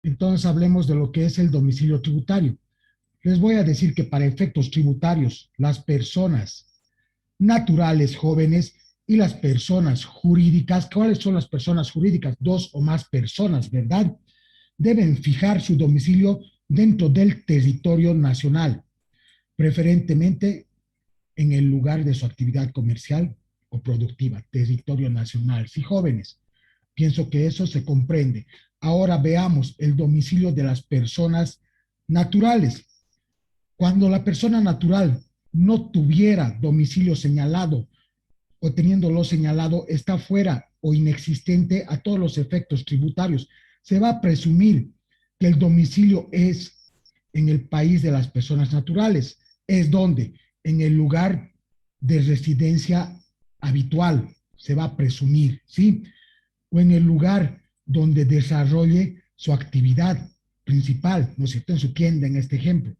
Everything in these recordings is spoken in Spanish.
Entonces hablemos de lo que es el domicilio tributario. Les voy a decir que para efectos tributarios, las personas naturales jóvenes y las personas jurídicas, ¿cuáles son las personas jurídicas? Dos o más personas, ¿verdad? Deben fijar su domicilio dentro del territorio nacional, preferentemente en el lugar de su actividad comercial o productiva, territorio nacional. Sí, jóvenes, pienso que eso se comprende. Ahora veamos el domicilio de las personas naturales. Cuando la persona natural no tuviera domicilio señalado o teniéndolo señalado está fuera o inexistente a todos los efectos tributarios, se va a presumir que el domicilio es en el país de las personas naturales. ¿Es donde? En el lugar de residencia habitual, se va a presumir, ¿sí? O en el lugar donde desarrolle su actividad principal, ¿no es cierto? En su tienda, en este ejemplo,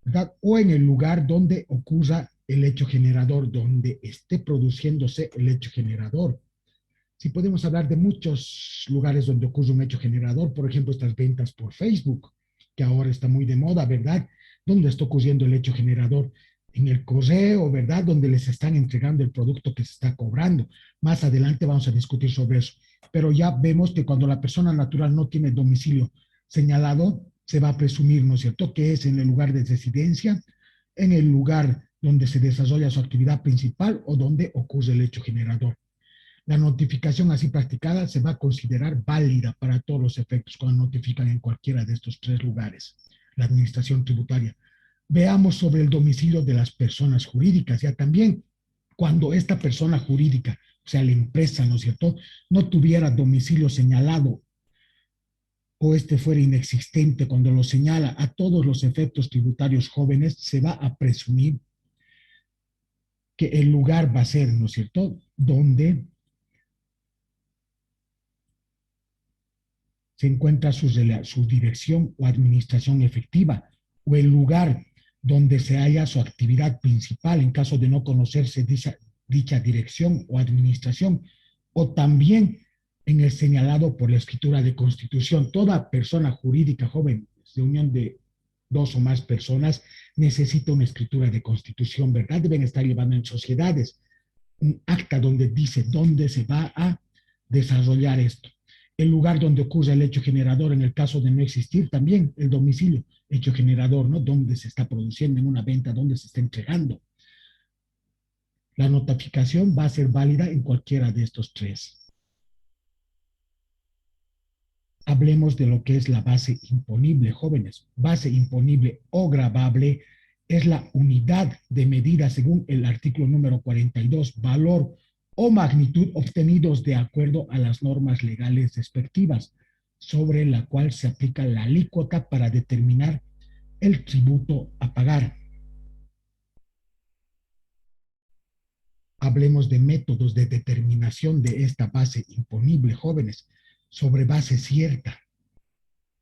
¿verdad? O en el lugar donde ocurra el hecho generador, donde esté produciéndose el hecho generador. Si podemos hablar de muchos lugares donde ocurre un hecho generador, por ejemplo, estas ventas por Facebook, que ahora está muy de moda, ¿verdad? ¿Dónde está ocurriendo el hecho generador? En el correo, ¿verdad? Donde les están entregando el producto que se está cobrando. Más adelante vamos a discutir sobre eso. Pero ya vemos que cuando la persona natural no tiene domicilio señalado, se va a presumir, ¿no es cierto?, que es en el lugar de residencia, en el lugar donde se desarrolla su actividad principal o donde ocurre el hecho generador. La notificación así practicada se va a considerar válida para todos los efectos cuando notifican en cualquiera de estos tres lugares la administración tributaria. Veamos sobre el domicilio de las personas jurídicas. Ya también, cuando esta persona jurídica, o sea, la empresa, ¿no es cierto?, no tuviera domicilio señalado o este fuera inexistente cuando lo señala a todos los efectos tributarios jóvenes, se va a presumir que el lugar va a ser, ¿no es cierto?, donde se encuentra su dirección o administración efectiva, o el lugar donde se halla su actividad principal en caso de no conocerse dicha dirección o administración, o también en el señalado por la escritura de constitución. Toda persona jurídica joven de unión de dos o más personas necesita una escritura de constitución, ¿verdad? Deben estar llevando en sociedades un acta donde dice dónde se va a desarrollar esto. El lugar donde ocurre el hecho generador en el caso de no existir, también el domicilio, hecho generador, ¿no? Donde se está produciendo en una venta, donde se está entregando. La notificación va a ser válida en cualquiera de estos tres. Hablemos de lo que es la base imponible, jóvenes. Base imponible o gravable es la unidad de medida según el artículo número 42, valor o magnitud obtenidos de acuerdo a las normas legales respectivas, sobre la cual se aplica la alícuota para determinar el tributo a pagar. Hablemos de métodos de determinación de esta base imponible, jóvenes, sobre base cierta.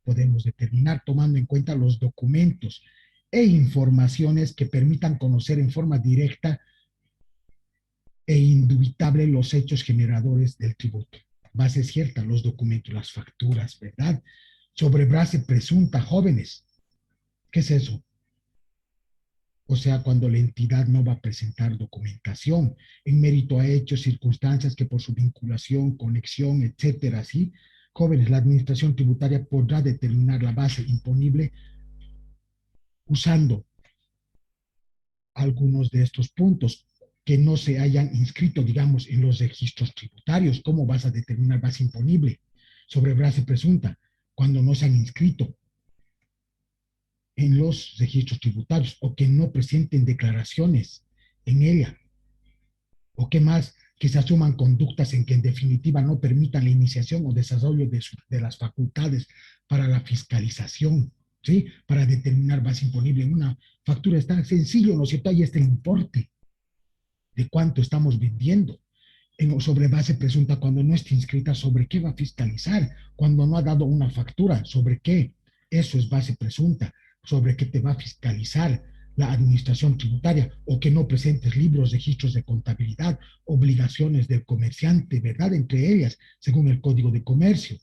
Podemos determinar tomando en cuenta los documentos e informaciones que permitan conocer en forma directa e indubitable los hechos generadores del tributo. Base cierta, los documentos, las facturas, ¿verdad? Sobre base presunta, jóvenes. ¿Qué es eso? O sea, cuando la entidad no va a presentar documentación en mérito a hechos, circunstancias que por su vinculación, conexión, etcétera, ¿sí? Jóvenes, la administración tributaria podrá determinar la base imponible usando algunos de estos puntos que no se hayan inscrito, digamos, en los registros tributarios. ¿Cómo vas a determinar base imponible sobre base presunta cuando no se han inscrito en los registros tributarios o que no presenten declaraciones en ella? ¿O qué más? Que se asuman conductas en que en definitiva no permitan la iniciación o desarrollo de las facultades para la fiscalización, ¿sí? Para determinar base imponible en una factura es tan sencillo, ¿no es cierto? Ahí está el importe de cuánto estamos vendiendo. Sobre base presunta, cuando no esté inscrita, ¿sobre qué va a fiscalizar? Cuando no ha dado una factura, ¿sobre qué? Eso es base presunta. ¿Sobre qué te va a fiscalizar la administración tributaria? O que no presentes libros, registros de contabilidad, obligaciones del comerciante, ¿verdad? Entre ellas, según el Código de Comercio.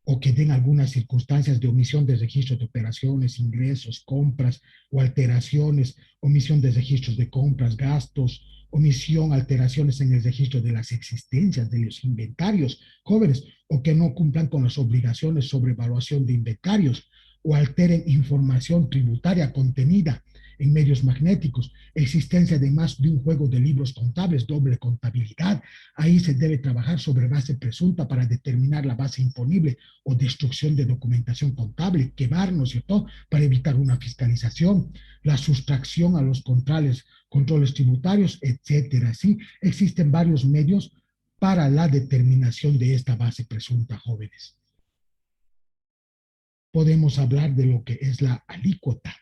o que den algunas circunstancias de omisión de registros de operaciones, ingresos, compras o alteraciones, omisión de registros de compras, gastos, omisión, alteraciones en el registro de las existencias de los inventarios, jóvenes, o que no cumplan con las obligaciones sobre evaluación de inventarios, o alteren información tributaria contenida en medios magnéticos, existencia de más de un juego de libros contables, doble contabilidad. Ahí se debe trabajar sobre base presunta para determinar la base imponible o destrucción de documentación contable, quemar, ¿no es cierto?, para evitar una fiscalización, la sustracción a los controles tributarios, etcétera. Sí, existen varios medios para la determinación de esta base presunta, jóvenes. Podemos hablar de lo que es la alícuota.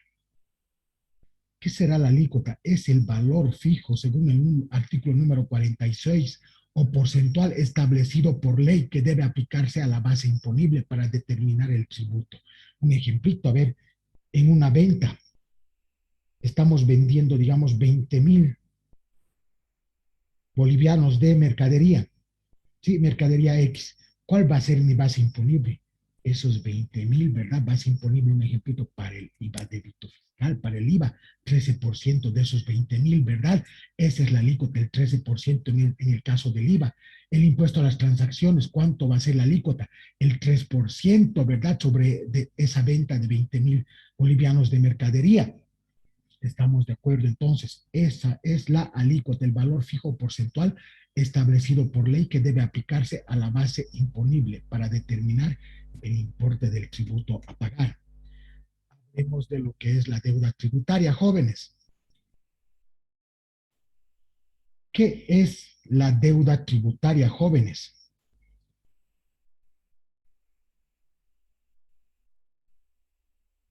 ¿Qué será la alícuota? Es el valor fijo, según el artículo número 46, o porcentual establecido por ley que debe aplicarse a la base imponible para determinar el tributo. Un ejemplito, a ver, en una venta estamos vendiendo, digamos, 20,000 bolivianos de mercadería, ¿sí? Mercadería X. ¿Cuál va a ser mi base imponible? Esos 20,000, ¿verdad? Base imponible, un ejemplito para el IVA débito fiscal, para el IVA, 13% de esos 20,000, ¿verdad? Esa es la alícuota, el 13% en el caso del IVA. El impuesto a las transacciones, ¿cuánto va a ser la alícuota? El 3%, ¿verdad? Sobre esa venta de 20,000 bolivianos de mercadería. Estamos de acuerdo, entonces, esa es la alícuota, el valor fijo porcentual establecido por ley que debe aplicarse a la base imponible para determinar el importe del tributo a pagar. Hablemos de lo que es la deuda tributaria, jóvenes. ¿Qué es la deuda tributaria, jóvenes?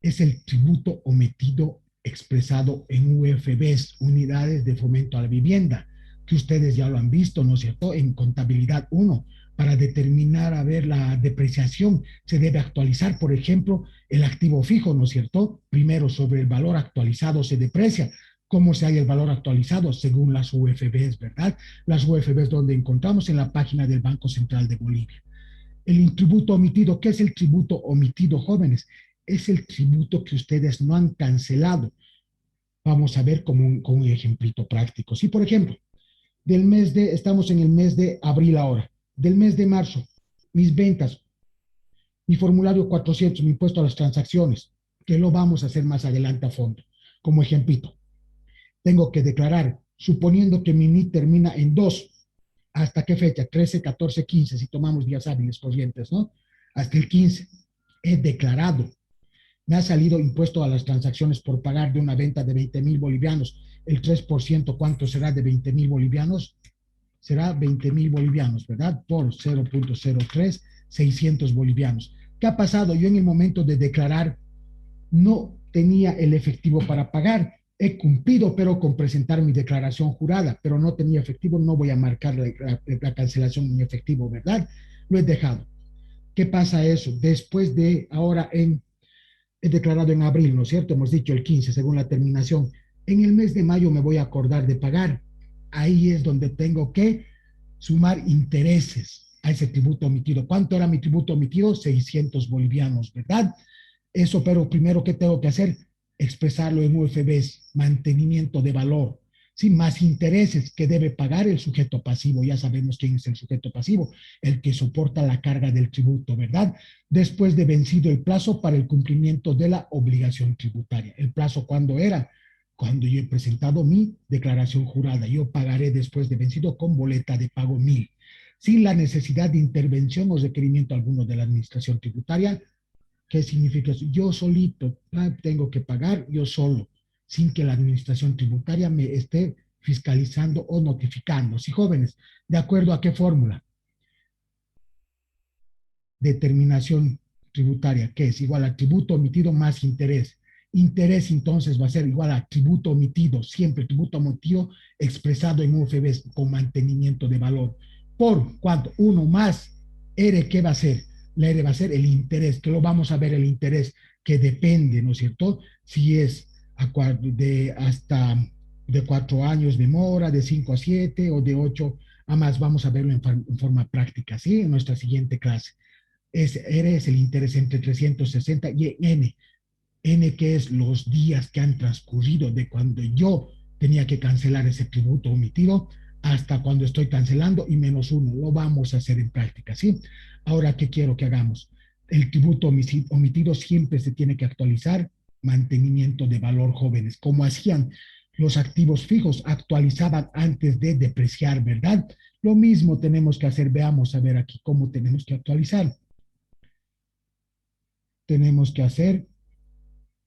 Es el tributo omitido expresado en UFBs, unidades de fomento a la vivienda, que ustedes ya lo han visto, ¿no es cierto? En contabilidad 1, para determinar, a ver, la depreciación, se debe actualizar, por ejemplo, el activo fijo, ¿no es cierto? Primero, sobre el valor actualizado se deprecia. ¿Cómo se halla el valor actualizado? Según las UFBs, ¿verdad? Las UFBs donde encontramos en la página del Banco Central de Bolivia. El tributo omitido, ¿qué es el tributo omitido, jóvenes? Es el tributo que ustedes no han cancelado. Vamos a ver con un ejemplito práctico. Si, por ejemplo, estamos en el mes de abril ahora, del mes de marzo, mis ventas, mi formulario 400, mi impuesto a las transacciones, que lo vamos a hacer más adelante a fondo, como ejemplito. Tengo que declarar, suponiendo que mi NIT termina en 2, ¿hasta qué fecha? 13, 14, 15, si tomamos días hábiles corrientes, ¿no? Hasta el 15. He declarado. Me ha salido impuesto a las transacciones por pagar de una venta de 20,000 bolivianos. El 3%, ¿cuánto será de 20,000 bolivianos? Será 20,000 bolivianos, ¿verdad? Por 0.03, 600 bolivianos. ¿Qué ha pasado? Yo en el momento de declarar no tenía el efectivo para pagar. He cumplido, pero con presentar mi declaración jurada, pero no tenía efectivo, no voy a marcar la cancelación en efectivo, ¿verdad? Lo he dejado. ¿Qué pasa eso? Después de ahora he declarado en abril, ¿no es cierto? Hemos dicho el 15, según la terminación. En el mes de mayo me voy a acordar de pagar. Ahí es donde tengo que sumar intereses a ese tributo omitido. ¿Cuánto era mi tributo omitido? 600 bolivianos, ¿verdad? Eso, pero primero, ¿qué tengo que hacer? Expresarlo en UFBs, mantenimiento de valor, sin más intereses que debe pagar el sujeto pasivo. Ya sabemos quién es el sujeto pasivo, el que soporta la carga del tributo, ¿verdad? Después de vencido el plazo para el cumplimiento de la obligación tributaria. ¿El plazo cuándo era? Cuando yo he presentado mi declaración jurada. Yo pagaré después de vencido con boleta de pago 1,000, sin la necesidad de intervención o requerimiento alguno de la administración tributaria. ¿Qué significa eso? Yo solito tengo que pagar, yo solo, sin que la administración tributaria me esté fiscalizando o notificando. Sí, jóvenes, ¿de acuerdo a qué fórmula? Determinación tributaria, que es igual a tributo omitido más interés. Interés entonces va a ser igual a tributo omitido, siempre tributo omitido expresado en UFBs con mantenimiento de valor. ¿Por cuánto? Uno más R, ¿qué va a ser? La R va a ser el interés, que lo vamos a ver el interés, que depende, ¿no es cierto? Si es hasta de 4 años de mora, de 5 a 7 o de 8 a más, vamos a verlo en forma práctica, ¿sí? En nuestra siguiente clase. R es el interés entre 360 y N que es los días que han transcurrido de cuando yo tenía que cancelar ese tributo omitido hasta cuando estoy cancelando y menos uno. Lo vamos a hacer en práctica, ¿sí? Ahora, ¿qué quiero que hagamos? El tributo omitido siempre se tiene que actualizar, mantenimiento de valor jóvenes, como hacían los activos fijos, actualizaban antes de depreciar, ¿verdad? Lo mismo tenemos que hacer, veamos a ver aquí cómo tenemos que actualizar. Tenemos que hacer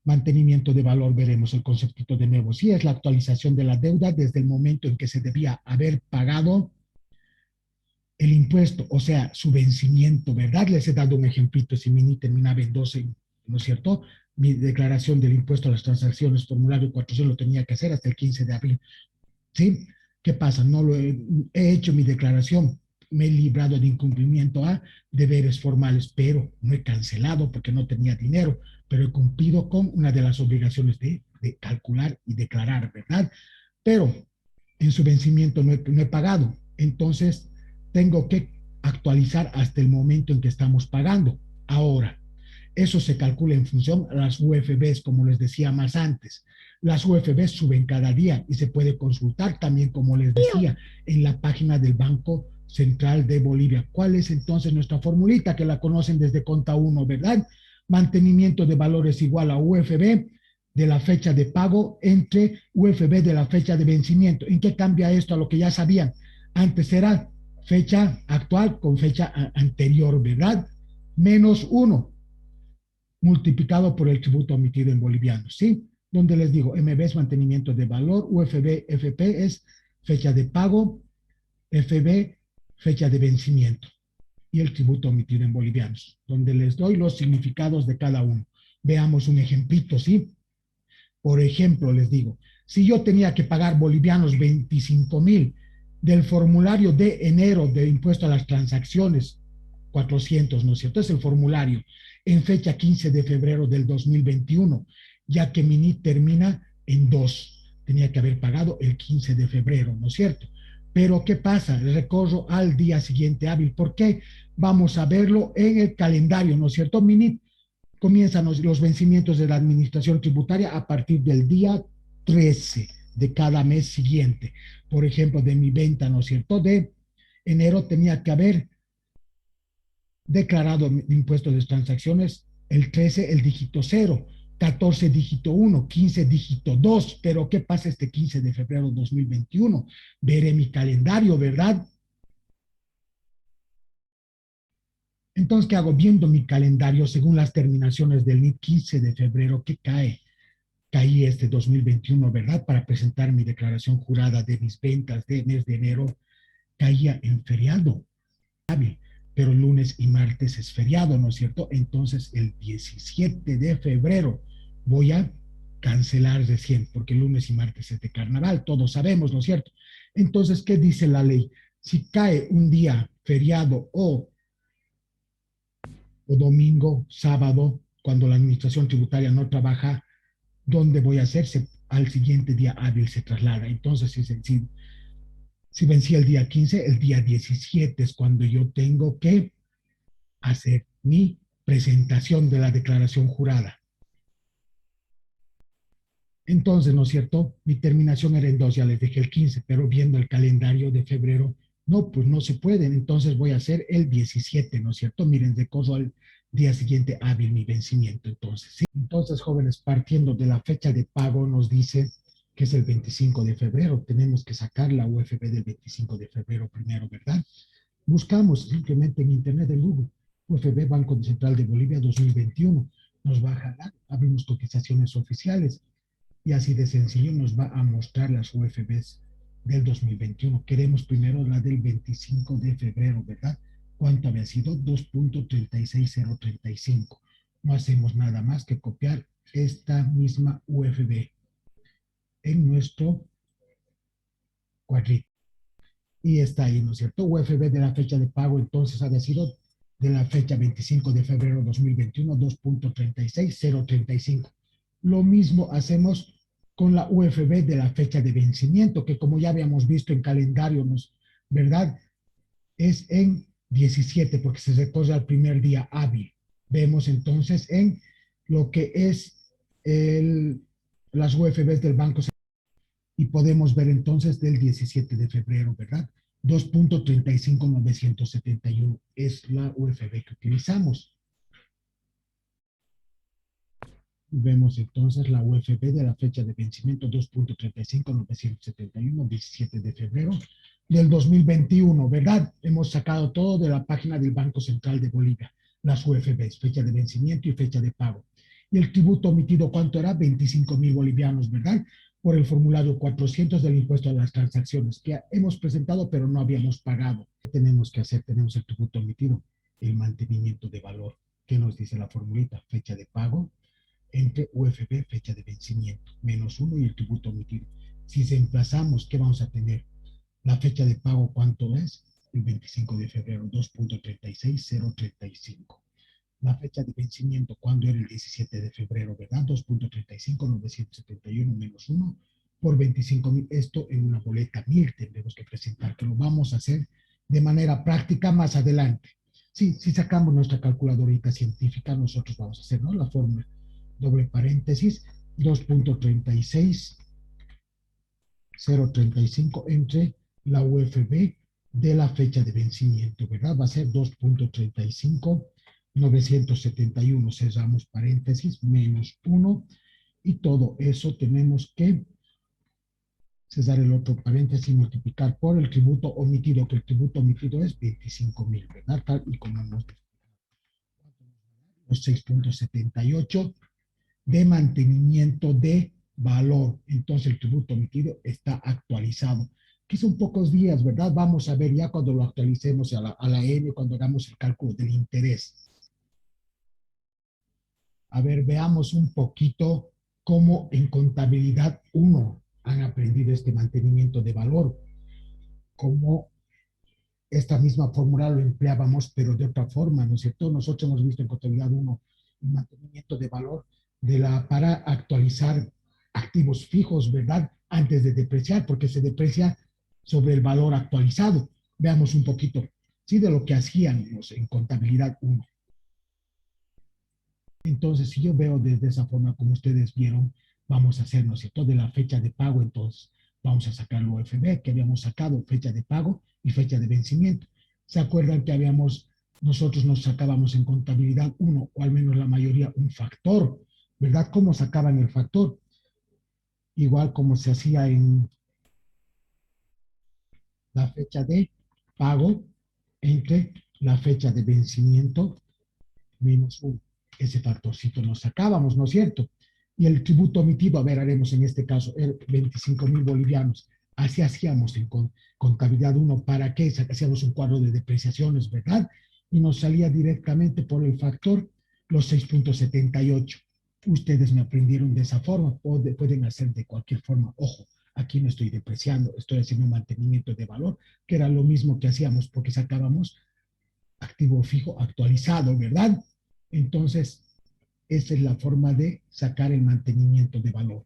mantenimiento de valor, veremos el conceptito de nuevo. Si es la actualización de la deuda desde el momento en que se debía haber pagado el impuesto, o sea, su vencimiento, ¿verdad? Les he dado un ejemplito, si mi NI terminaba en 12, ¿no es cierto? Mi declaración del impuesto a las transacciones, formulario 400, lo tenía que hacer hasta el 15 de abril. ¿Sí? ¿Qué pasa? No lo he hecho mi declaración, me he librado de incumplimiento a deberes formales, pero no he cancelado porque no tenía dinero, pero he cumplido con una de las obligaciones de calcular y declarar, ¿verdad? Pero en su vencimiento no he pagado, entonces tengo que actualizar hasta el momento en que estamos pagando. Ahora, eso se calcula en función a las UFBs, como les decía más antes. Las UFBs suben cada día y se puede consultar también, como les decía, en la página del Banco Central de Bolivia. ¿Cuál es entonces nuestra formulita que la conocen desde Conta 1, verdad? Mantenimiento de valores igual a UFB de la fecha de pago entre UFB de la fecha de vencimiento. ¿En qué cambia esto a lo que ya sabían? Antes era fecha actual con fecha anterior, ¿verdad? Menos 1 multiplicado por el tributo omitido en bolivianos, ¿sí? Donde les digo, MB es mantenimiento de valor, UFB, FP es fecha de pago, FB fecha de vencimiento y el tributo omitido en bolivianos, donde les doy los significados de cada uno. Veamos un ejemplito, ¿sí? Por ejemplo, les digo, si yo tenía que pagar bolivianos 25,000 del formulario de enero de impuesto a las transacciones, 400, ¿no es cierto? Es el formulario en fecha 15 de febrero del 2021, ya que mi NIT termina en 2. Tenía que haber pagado el 15 de febrero, ¿no es cierto? Pero ¿qué pasa? Recorro al día siguiente hábil. ¿Por qué? Vamos a verlo en el calendario, ¿no es cierto? Mi NIT comienzan los vencimientos de la administración tributaria a partir del día 13 de cada mes siguiente. Por ejemplo, de mi venta, ¿no es cierto? De enero tenía que haber declarado impuestos de transacciones el 13, el dígito 0, 14 dígito 1, 15 dígito 2, pero ¿qué pasa este 15 de febrero de 2021? Veré mi calendario, ¿verdad? Entonces, ¿qué hago? Viendo mi calendario según las terminaciones del NIT 15 de febrero, ¿qué cae? Caí este 2021, ¿verdad? Para presentar mi declaración jurada de mis ventas de mes de enero, caía en feriado, pero lunes y martes es feriado, ¿no es cierto? Entonces el 17 de febrero voy a cancelar recién, porque lunes y martes es de carnaval, todos sabemos, ¿no es cierto? Entonces, ¿qué dice la ley? Si cae un día feriado o domingo, sábado, cuando la administración tributaria no trabaja, ¿dónde voy a hacerse? Al siguiente día hábil se traslada. Entonces, si vencí el día 15, el día 17 es cuando yo tengo que hacer mi presentación de la declaración jurada. Entonces, ¿no es cierto? Mi terminación era en 2, ya les dejé el 15, pero viendo el calendario de febrero, no, pues no se pueden. Entonces voy a hacer el 17, ¿no es cierto? Miren, decoso al día siguiente hábil mi vencimiento. Entonces, ¿sí? Entonces, jóvenes, partiendo de la fecha de pago, nos dice que es el 25 de febrero. Tenemos que sacar la UFB del 25 de febrero primero, ¿verdad? Buscamos simplemente en Internet, en Google, UFB Banco Central de Bolivia 2021. Nos va a jalar, abrimos cotizaciones oficiales y así de sencillo nos va a mostrar las UFBs del 2021. Queremos primero la del 25 de febrero, ¿verdad? ¿Cuánto había sido? 2.36035. No hacemos nada más que copiar esta misma UFB en nuestro cuadrito. Y está ahí, ¿no es cierto? UFB de la fecha de pago entonces ha sido de la fecha 25 de febrero 2021, 2.36035. Lo mismo hacemos con la UFB de la fecha de vencimiento, que como ya habíamos visto en calendario, ¿verdad? Es en 17 porque se recorre al primer día hábil. Vemos entonces en lo que es las UFBs del Banco Central y podemos ver entonces del 17 de febrero, ¿verdad? 2.35971 es la UFB que utilizamos. Vemos entonces la UFB de la fecha de vencimiento 2.35971, 17 de febrero del 2021, ¿verdad? Hemos sacado todo de la página del Banco Central de Bolivia, las UFBs, fecha de vencimiento y fecha de pago. Y el tributo omitido, ¿cuánto era? 25.000 bolivianos, ¿verdad? Por el formulario 400 del impuesto a las transacciones que hemos presentado pero no habíamos pagado. ¿Qué tenemos que hacer? Tenemos el tributo omitido, el mantenimiento de valor. ¿Qué nos dice la formulita? Fecha de pago entre UFB, fecha de vencimiento, -1 y el tributo omitido. Si reemplazamos, ¿qué vamos a tener? La fecha de pago, ¿cuánto es? El 25 de febrero, 2.36035. La fecha de vencimiento, ¿cuándo era? El 17 de febrero, ¿verdad? 2.35971 -1 por 25.000. Esto en una boleta MIR tendremos que presentar, que lo vamos a hacer de manera práctica más adelante. Sí, si sacamos nuestra calculadorita científica, nosotros vamos a hacer, ¿no? La fórmula, doble paréntesis, 2.36035 entre la UFB de la fecha de vencimiento, ¿verdad? Va a ser 2.35971, cerramos paréntesis, -1, y todo eso tenemos que cesar el otro paréntesis y multiplicar por el tributo omitido, que el tributo omitido es 25.000, ¿verdad? Tal y como hemos los 6.78 de mantenimiento de valor. Entonces el tributo omitido está actualizado, que son pocos días, ¿verdad? Vamos a ver ya cuando lo actualicemos a la N, cuando hagamos el cálculo del interés. A ver, veamos un poquito cómo en contabilidad 1 han aprendido este mantenimiento de valor, cómo esta misma fórmula lo empleábamos, pero de otra forma, ¿no es cierto? Nosotros hemos visto en contabilidad 1 el mantenimiento de valor para actualizar activos fijos, ¿verdad? Antes de depreciar, porque se deprecia sobre el valor actualizado. Veamos un poquito, ¿sí? De lo que hacíamos en contabilidad 1. Entonces, si yo veo desde esa forma, como ustedes vieron, vamos a hacer, ¿no es cierto? De la fecha de pago, entonces, vamos a sacar el UFB, que habíamos sacado fecha de pago y fecha de vencimiento. ¿Se acuerdan que nosotros nos sacábamos en contabilidad 1, o al menos la mayoría, un factor, ¿verdad? ¿Cómo sacaban el factor? Igual como se hacía en la fecha de pago entre la fecha de vencimiento -1. Ese factorcito nos sacábamos, ¿no es cierto? Y el tributo omitido, a ver, haremos en este caso 25.000 bolivianos. Así hacíamos en contabilidad 1. ¿Para qué? Hacíamos un cuadro de depreciaciones, ¿verdad? Y nos salía directamente por el factor los 6.78. Ustedes me aprendieron de esa forma, pueden hacer de cualquier forma. Ojo, aquí no estoy depreciando, estoy haciendo un mantenimiento de valor, que era lo mismo que hacíamos porque sacábamos activo fijo actualizado, ¿verdad? Entonces, esa es la forma de sacar el mantenimiento de valor.